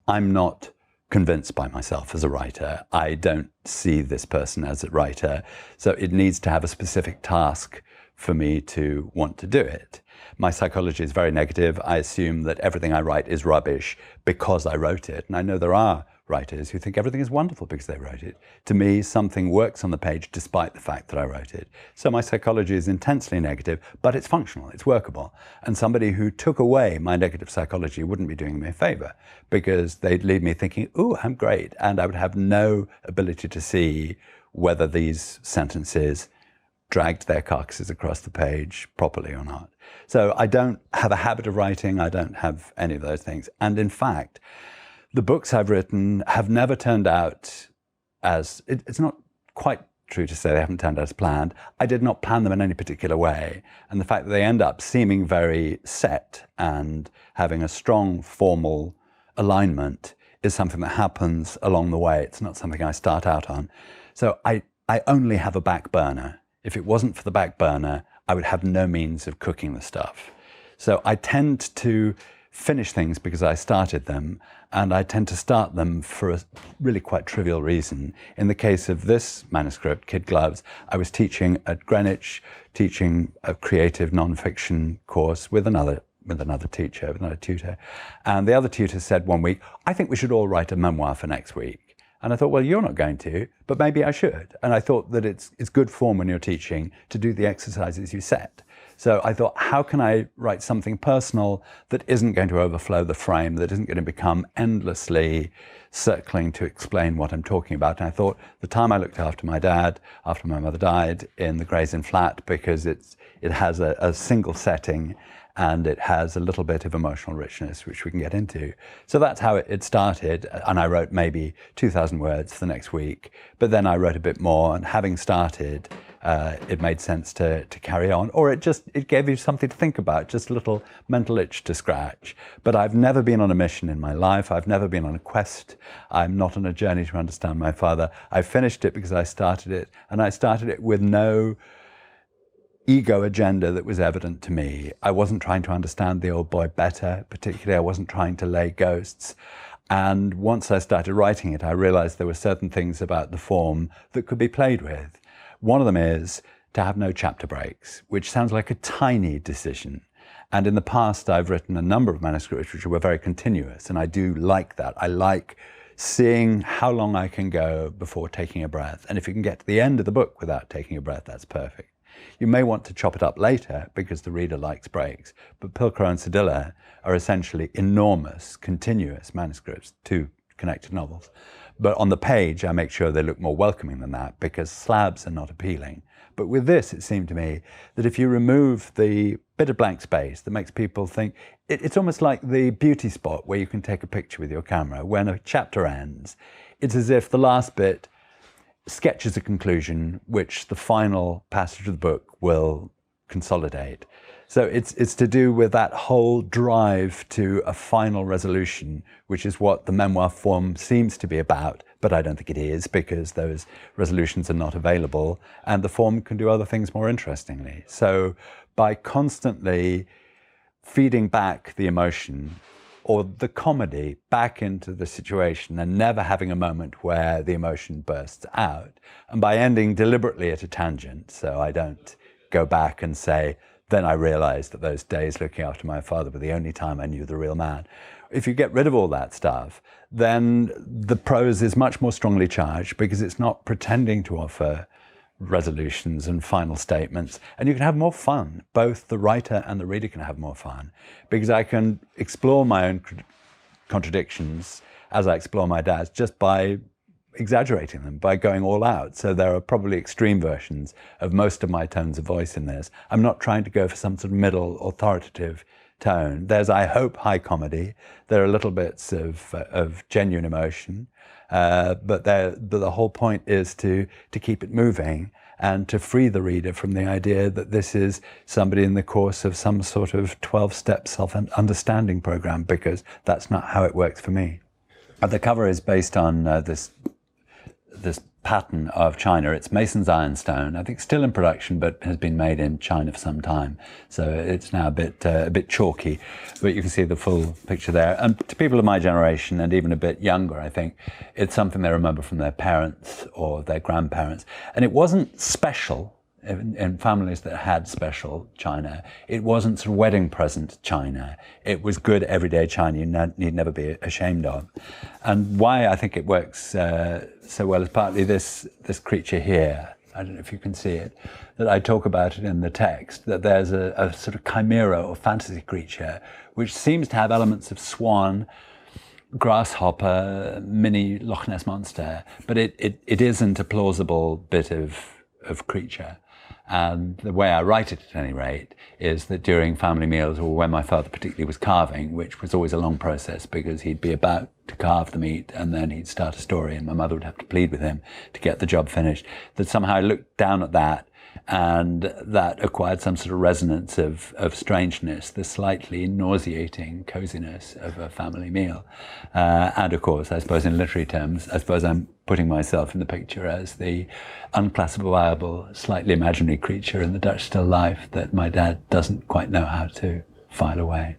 I'm not convinced by myself as a writer. I don't see this person as a writer. So it needs to have a specific task for me to want to do it. My psychology is very negative. I assume that everything I write is rubbish because I wrote it. And I know there are writers who think everything is wonderful because they wrote it. To me, something works on the page despite the fact that I wrote it. So my psychology is intensely negative, but it's functional, it's workable. And somebody who took away my negative psychology wouldn't be doing me a favor, because they'd leave me thinking, ooh, I'm great. And I would have no ability to see whether these sentences dragged their carcasses across the page properly or not. So I don't have a habit of writing. I don't have any of those things. And in fact, the books I've written have never turned out as, it's not quite true to say they haven't turned out as planned. I did not plan them in any particular way. And the fact that they end up seeming very set and having a strong formal alignment is something that happens along the way. It's not something I start out on. So I only have a back burner. If it wasn't for the back burner, I would have no means of cooking the stuff. So I tend to finish things because I started them, and I tend to start them for a really quite trivial reason. In the case of this manuscript, Kid Gloves, I was teaching at Greenwich, teaching a creative non-fiction course with another teacher, with another tutor. And the other tutor said one week, I think we should all write a memoir for next week. And I thought, well, you're not going to, but maybe I should. And I thought that it's good form when you're teaching to do the exercises you set. So I thought, how can I write something personal that isn't going to overflow the frame, that isn't going to become endlessly circling to explain what I'm talking about? And I thought, the time I looked after my dad, after my mother died, in the Gray's Inn flat, because it has a single setting, and it has a little bit of emotional richness, which we can get into. So that's how it started. And I wrote maybe 2,000 words for the next week, but then I wrote a bit more, and having started, it made sense to carry on, or it gave you something to think about, just a little mental itch to scratch. But I've never been on a mission in my life. I've never been on a quest. I'm not on a journey to understand my father. I finished it because I started it, and I started it with no ego agenda that was evident to me. I wasn't trying to understand the old boy better, particularly I wasn't trying to lay ghosts. And once I started writing it, I realized there were certain things about the form that could be played with. One of them is to have no chapter breaks, which sounds like a tiny decision. And in the past, I've written a number of manuscripts which were very continuous, and I do like that. I like seeing how long I can go before taking a breath. And if you can get to the end of the book without taking a breath, that's perfect. You may want to chop it up later because the reader likes breaks, but Pilcrow and Cedilla are essentially enormous, continuous manuscripts, 2 connected novels. But on the page, I make sure they look more welcoming than that, because slabs are not appealing. But with this, it seemed to me that if you remove the bit of blank space that makes people think, it's almost like the beauty spot where you can take a picture with your camera. When a chapter ends, it's as if the last bit sketches a conclusion which the final passage of the book will consolidate. So it's to do with that whole drive to a final resolution, which is what the memoir form seems to be about, but I don't think it is, because those resolutions are not available, and the form can do other things more interestingly. So by constantly feeding back the emotion or the comedy back into the situation and never having a moment where the emotion bursts out, and by ending deliberately at a tangent, so I don't go back and say, then I realized that those days looking after my father were the only time I knew the real man. If you get rid of all that stuff, then the prose is much more strongly charged, because it's not pretending to offer resolutions and final statements, and you can have more fun. Both the writer and the reader can have more fun, because I can explore my own contradictions as I explore my dad's, just by exaggerating them, by going all out. So there are probably extreme versions of most of my tones of voice in this. I'm not trying to go for some sort of middle authoritative tone. There's, I hope, high comedy. There are little bits of genuine emotion, but the whole point is to keep it moving and to free the reader from the idea that this is somebody in the course of some sort of 12-step self-understanding program, because that's not how it works for me. The cover is based on this pattern of china. It's Mason's ironstone, I think still in production, but has been made in China for some time. So it's now a bit chalky, but you can see the full picture there. And to people of my generation and even a bit younger, I think it's something they remember from their parents or their grandparents. And it wasn't special in families that had special china. It wasn't sort of wedding present china. It was good everyday china you need never be ashamed of. And why I think it works so well is partly this creature here. I don't know if you can see it, that I talk about it in the text, that there's a sort of chimera or fantasy creature which seems to have elements of swan, grasshopper, mini Loch Ness monster, but it isn't a plausible bit of creature. And the way I write it, at any rate, is that during family meals, or when my father particularly was carving, which was always a long process because he'd be about to carve the meat and then he'd start a story and my mother would have to plead with him to get the job finished, that somehow I looked down at that and that acquired some sort of resonance of strangeness, the slightly nauseating coziness of a family meal. And of course, I suppose in literary terms, I suppose I'm putting myself in the picture as the unclassifiable, slightly imaginary creature in the Dutch still life that my dad doesn't quite know how to file away.